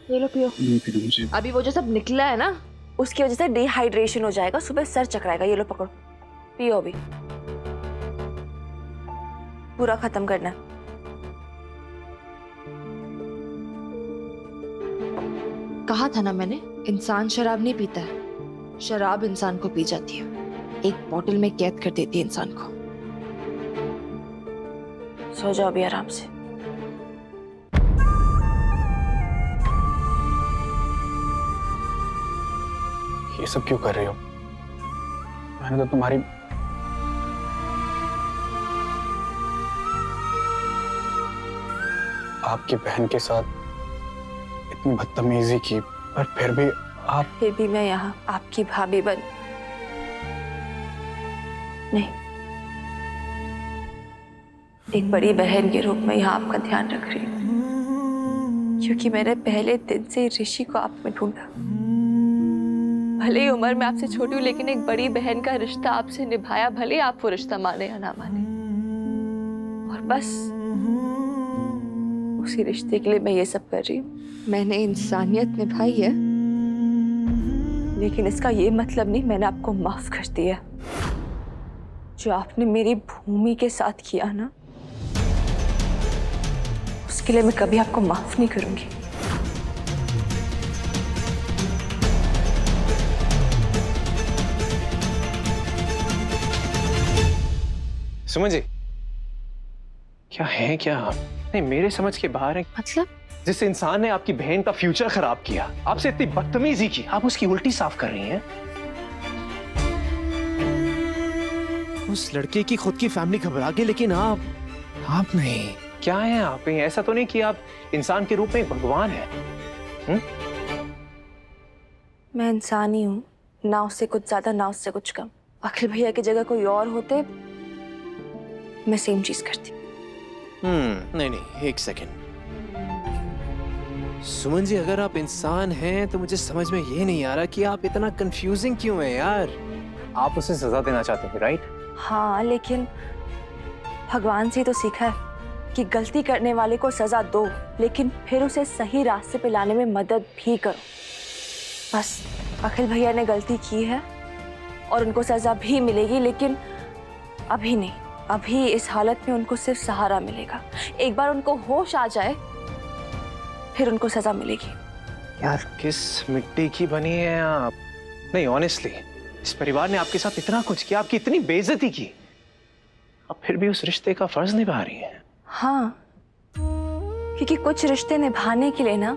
ये लो पियो। नहीं पीना मुझे। अभी वो जो सब निकला है ना, उसकी वजह से डिहाइड्रेशन हो जाएगा, सुबह सर चकराएगा। ये लो पकड़ो, पियो अभी, पूरा खत्म करना। कहा था ना मैंने, इंसान शराब नहीं पीता है, शराब इंसान को पी जाती है, एक बोतल में कैद कर देती है इंसान को। सो जाओ अभी आराम से। ये सब क्यों कर रही हो? मैंने तो तुम्हारी आपकी बहन के साथ इतनी बदतमीजी की, पर फिर भी आप। फिर भी मैं यहाँ आपकी भाभी बन नहीं, एक बड़ी बहन के रूप में यहाँ आपका ध्यान रख रही हूँ, क्योंकि मैंने पहले दिन से ऋषि को आप में ढूंढा। भले ही उम्र में आपसे छोटी हूँ, लेकिन एक बड़ी बहन का रिश्ता आपसे निभाया, भले ही आप वो रिश्ता माने या ना माने। और बस उसी रिश्ते के लिए मैं ये सब कर रही हूँ। मैंने इंसानियत निभाई है, लेकिन इसका ये मतलब नहीं मैंने आपको माफ कर दिया। जो आपने मेरी भूमि के साथ किया ना, उसके लिए मैं कभी आपको माफ नहीं करूंगी। सुमन जी, क्या है क्या आप? नहीं, मेरे समझ के बाहर है। मतलब? जिस इंसान ने आपकी बहन का फ्यूचर खराब किया, आपसे इतनी बदतमीजी की, आप उसकी उल्टी साफ कर रही हैं। उस लड़के की खुद की फैमिली घबरा गई, लेकिन आप नहीं। क्या है आप? ऐसा तो नहीं कि आप इंसान के रूप में एक भगवान है? मैं इंसान ही हूँ, ना उससे कुछ ज्यादा ना उससे कुछ कम। अखिल भैया की जगह कोई और होते, मैं सेम चीज करती। नहीं नहीं, एक सेकेंड। सुमन जी, अगर आप इंसान हैं तो मुझे समझ में ये नहीं आ रहा कि आप इतना कंफ्यूजिंग क्यों है यार। आप उसे सजा देना चाहते हैं, राइट? हाँ, लेकिन भगवान से तो सीखा है कि गलती करने वाले को सजा दो, लेकिन फिर उसे सही रास्ते पे लाने में मदद भी करो। बस अखिल भैया ने गलती की है और उनको सजा भी मिलेगी, लेकिन अभी नहीं। अभी इस हालत में उनको सिर्फ सहारा मिलेगा। एक बार उनको होश आ जाए, फिर उनको सजा मिलेगी। यार, किस मिट्टी की बनी है आप? नहीं, ऑनेस्टली, इस परिवार ने आपके साथ इतना कुछ किया, आपकी इतनी बेइज्जती की, आप फिर भी उस रिश्ते का फर्ज निभा रही हैं। हाँ, क्योंकि कुछ रिश्ते निभाने के लिए ना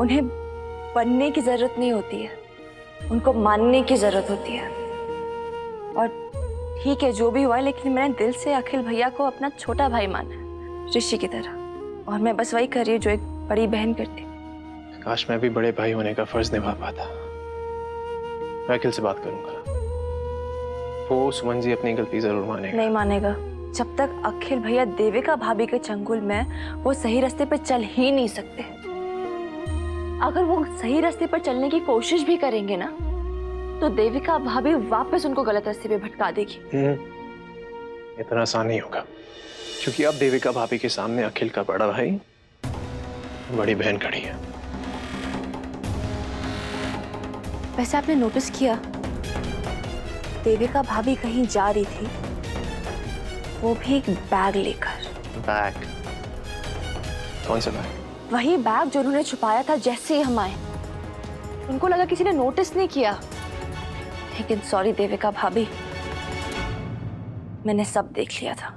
उन्हें बनने की जरूरत नहीं होती है, उनको मानने की जरूरत होती है। और ठीक है, जो भी हुआ है, लेकिन मैंने दिल से अखिल भैया को अपना छोटा भाई माना है, ऋषि की तरह। और मैं बस वही कर रही हूँ जो एक बड़ी बहन करती। काश मैं भी बड़े भाई होने का फर्ज निभा पाता। मैं अखिल से बात करूंगा, वो सुमन जी अपनी गलती जरूर मानेगा। नहीं मानेगा। जब तक अखिल भैया देविका भाभी के चंगुल में, वो सही रास्ते पे चल ही नहीं सकते। अगर वो सही रास्ते पर चलने की कोशिश भी करेंगे ना, तो देविका भाभी वापस उनको गलत रास्ते पे भटका देगी। इतना आसान नहीं होगा, क्योंकि अब देविका भाभी के सामने अखिल का बड़ा भाई, बड़ी बहन खड़ी है। वैसे आपने नोटिस किया, देविका भाभी कहीं जा रही थी, वो भी एक बैग लेकर। बैग? कौन सा बैग? वही बैग जो उन्होंने छुपाया था जैसे ही हम आए। उनको लगा किसी ने नोटिस नहीं किया, लेकिन सॉरी देविका भाभी, मैंने सब देख लिया था।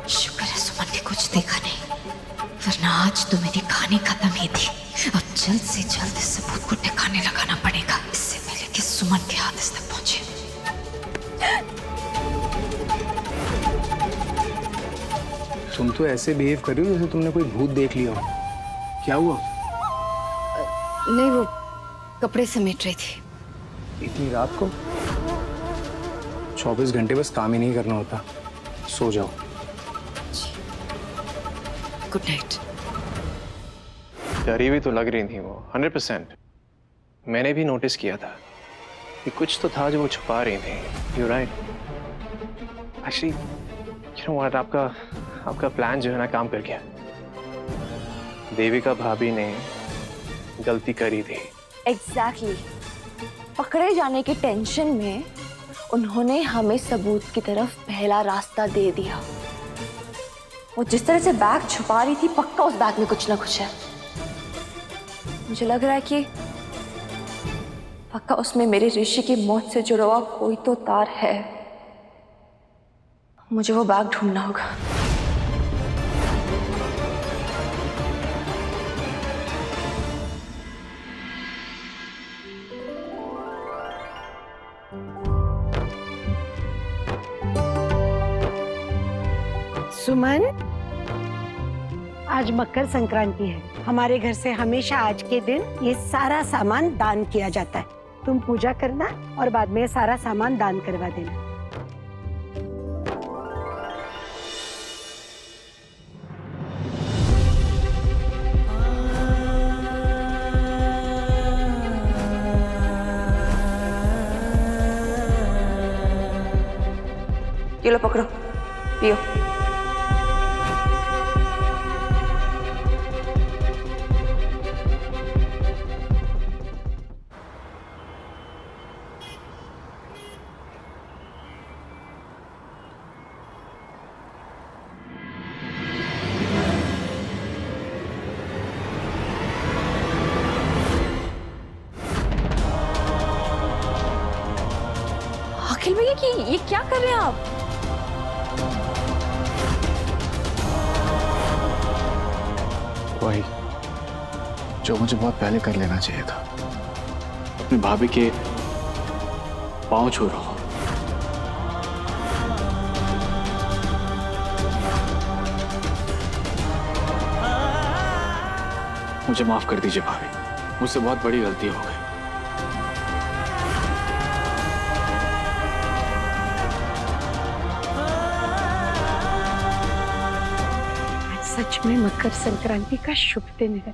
शुक्र है सुमन ने कुछ देखा नहीं, वरना आज तो मेरी कहानी खत्म ही थी। अब जल्द से जल्द इस सबूत को ठिकाने लगाना पड़ेगा, इससे पहले कि सुमन के हाथ इस तक पहुंचे। तुम तो ऐसे बिहेव कर रही हो जैसे तुमने कोई भूत देख लिया हो। क्या हुआ? नहीं, वो कपड़े समेट रही थी। इतनी रात को? 24 घंटे बस काम ही नहीं करना होता, सो जाओ। Good night. डरी हुई तो लग रही थी वो 100%। मैंने भी नोटिस किया था कि कुछ तो था जो वो छुपा रही थी। You right. Actually you know what, आपका प्लान जो है ना काम कर गया। देविका भाभी ने गलती करी थी। एग्जैक्टली पकड़े जाने की टेंशन में उन्होंने हमें सबूत की तरफ पहला रास्ता दे दिया। वो जिस तरह से बैग छुपा रही थी, पक्का उस बैग में कुछ ना कुछ है। मुझे लग रहा है कि पक्का उसमें मेरे ऋषि की मौत से जुड़ा हुआ कोई तो तार है। मुझे वो बैग ढूंढना होगा। सुमन, आज मकर संक्रांति है। हमारे घर से हमेशा आज के दिन ये सारा सामान दान किया जाता है। तुम पूजा करना और बाद में ये सारा सामान दान करवा देना। ये लो पकड़ो, पियो। अखिल भैया कि ये क्या कर रहे हैं आप? वही जो मुझे बहुत पहले कर लेना चाहिए था। अपनी भाभी के पांव छू रहा हूं। मुझे माफ कर दीजिए भाभी, मुझसे बहुत बड़ी गलती हो गई। सच में मकर संक्रांति का शुभ दिन है।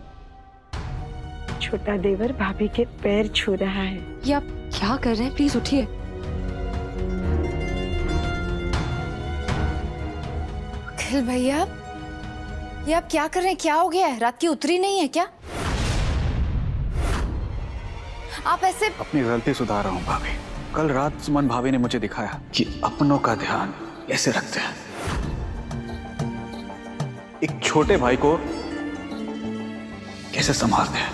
छोटा देवर भाभी के पैर छू रहा है। ये आप क्या कर रहे हैं? प्लीज उठिए। अखिल भैया, ये आप क्या कर रहे हैं? क्या हो गया है? रात की उतरी नहीं है क्या? आप ऐसे अपनी गलती सुधार रहा हूं भाभी। कल रात सुमन भाभी ने मुझे दिखाया कि अपनों का ध्यान कैसे रखते हैं। एक छोटे भाई को कैसे संभालते हैं।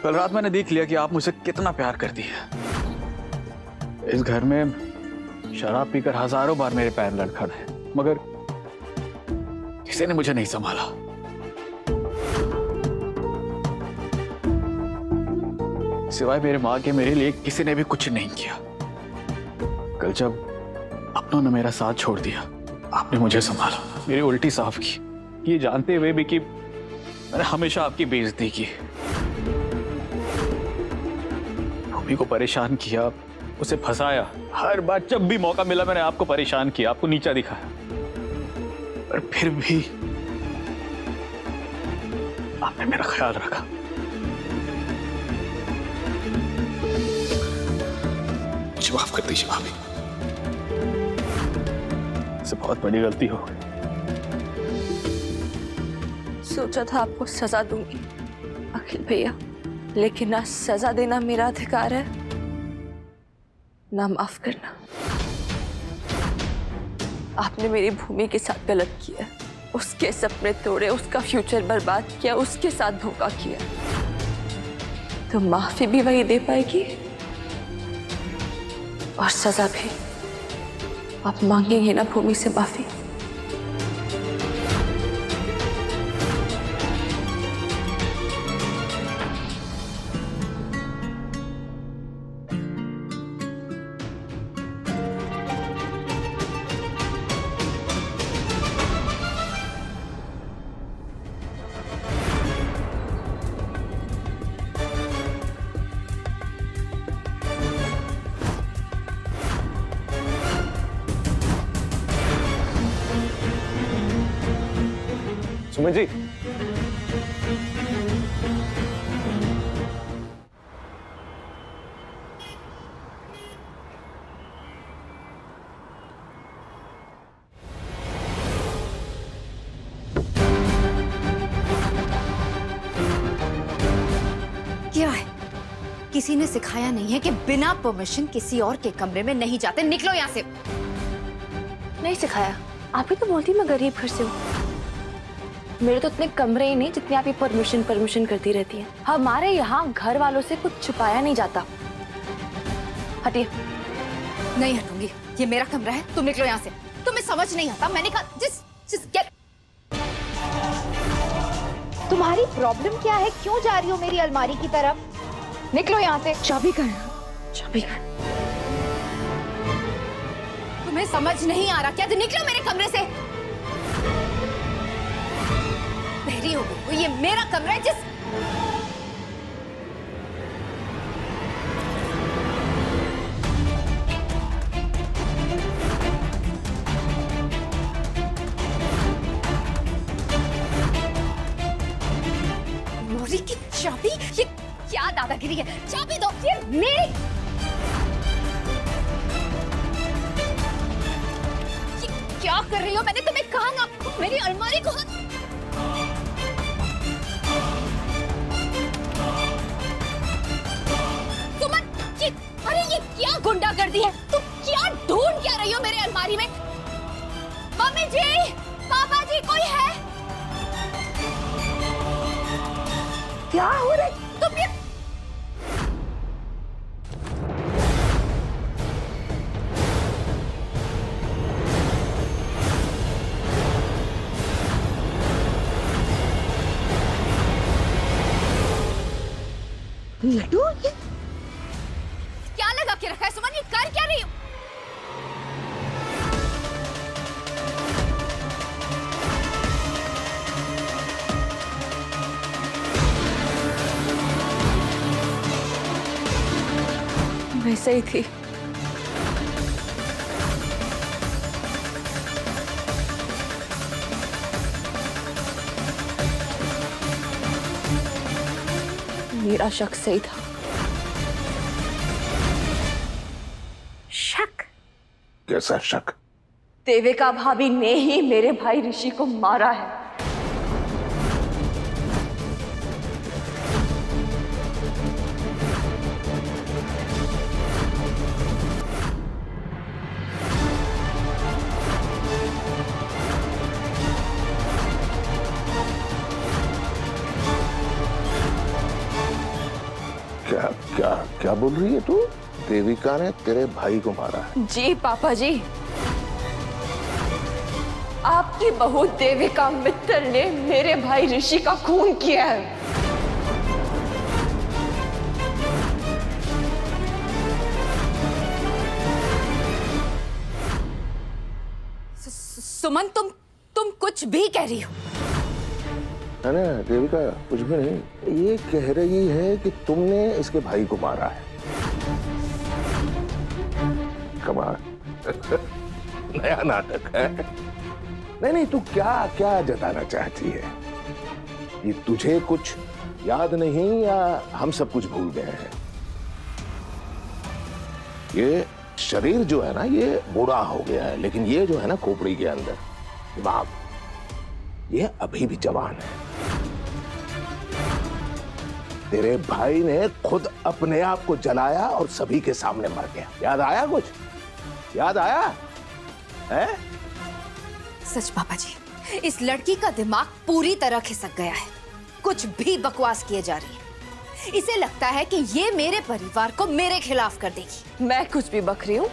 कल रात मैंने देख लिया कि आप मुझसे कितना प्यार करती है। इस घर में शराब पीकर हजारों बार मेरे पैर लड़खड़े हैं, मगर किसी ने मुझे नहीं संभाला। सिवाय मेरे मां के मेरे लिए किसी ने भी कुछ नहीं किया। कल जब अपनों ने मेरा साथ छोड़ दिया, आपने मुझे संभाला, मेरी उल्टी साफ की, ये जानते हुए भी कि मैंने हमेशा आपकी बेइज्जती की। भूमि को परेशान किया, उसे फंसाया। हर बार जब भी मौका मिला मैंने आपको परेशान किया, आपको नीचा दिखाया, पर फिर भी आपने मेरा ख्याल रखा। मुझे माफ कर दीजिए भाभी, से बहुत बड़ी गलती हो गई। सोचा था आपको सजा दूंगी अखिल भैया, लेकिन ना सजा देना मेरा अधिकार है, ना माफ करना। आपने मेरी भूमि के साथ गलत किया, उसके सपने तोड़े, उसका फ्यूचर बर्बाद किया, उसके साथ धोखा किया। तो माफी भी वही दे पाएगी और सजा भी। आप मांगेंगे ना भूमि से माफी? सुमन जी, किसी ने सिखाया नहीं है कि बिना परमिशन किसी और के कमरे में नहीं जाते। निकलो यहाँ से। नहीं सिखाया, आप ही तो बोलती मैं गरीब घर से हूँ। मेरे तो इतने कमरे ही नहीं जितने आप ये परमिशन करती रहती हैं। हमारे यहाँ घर वालों से कुछ छुपाया नहीं जाता। हटिए। नहीं हटूंगी, ये मेरा कमरा है। तुम निकलो यहाँ से। तुम्हें समझ नहीं आता। मैंने कहा जिस गेट। तुम्हारी प्रॉब्लम क्या है? क्यों जा रही हो मेरी अलमारी की तरफ? निकलो यहाँ से। चाबी कर। तुम्हें समझ नहीं आ रहा क्या? तो निकलो मेरे कमरे से। बहरी हो गई हो, ये मेरा कमरा है। मोरी की चाबी? ये क्या दादागिरी है? चाबी दो। ये मेरी। ये क्या कर रही हो? मैंने तुम्हें कहा ना मेरी अलमारी को। सुमन, अरे ये क्या गुंडागर्दी है? तुम क्या ढूंढ क्या रही हो मेरे अलमारी में? मम्मी जी, पापा जी, कोई है? क्या हो रहा है? तुम ये लड्डू, ये क्या लगा के रखा है? सुमन, ये कर क्या रही हो? वैसे ही थी। मेरा शक सही था। शक? कैसा शक? देविका भाभी ने ही मेरे भाई ऋषि को मारा है। क्या बोल रही है तू? देविका ने तेरे भाई को मारा है? जी पापा जी, आपकी बहू देविका मित्तल ने मेरे भाई ऋषि का खून किया है। सुमन, तुम कुछ भी कह रही हो? है ना देविका, कुछ भी नहीं। ये कह रही है कि तुमने इसके भाई को मारा है। कमाल। नया नाटक है। नहीं, तू क्या जताना चाहती है? ये तुझे कुछ याद नहीं या हम सब कुछ भूल गए हैं? ये शरीर जो है ना, ये बूढ़ा हो गया है, लेकिन ये जो है ना खोपड़ी के अंदर दिमाग, ये अभी भी जवान है। तेरे भाई ने खुद अपने आप को जलाया और सभी के सामने मर गया। याद आया कुछ? याद आया है? सच पापा जी, इस लड़की का दिमाग पूरी तरह खिसक गया है। कुछ भी बकवास किए जा रही है। इसे लगता है कि ये मेरे परिवार को मेरे खिलाफ कर देगी। मैं कुछ भी बक रही हूँ?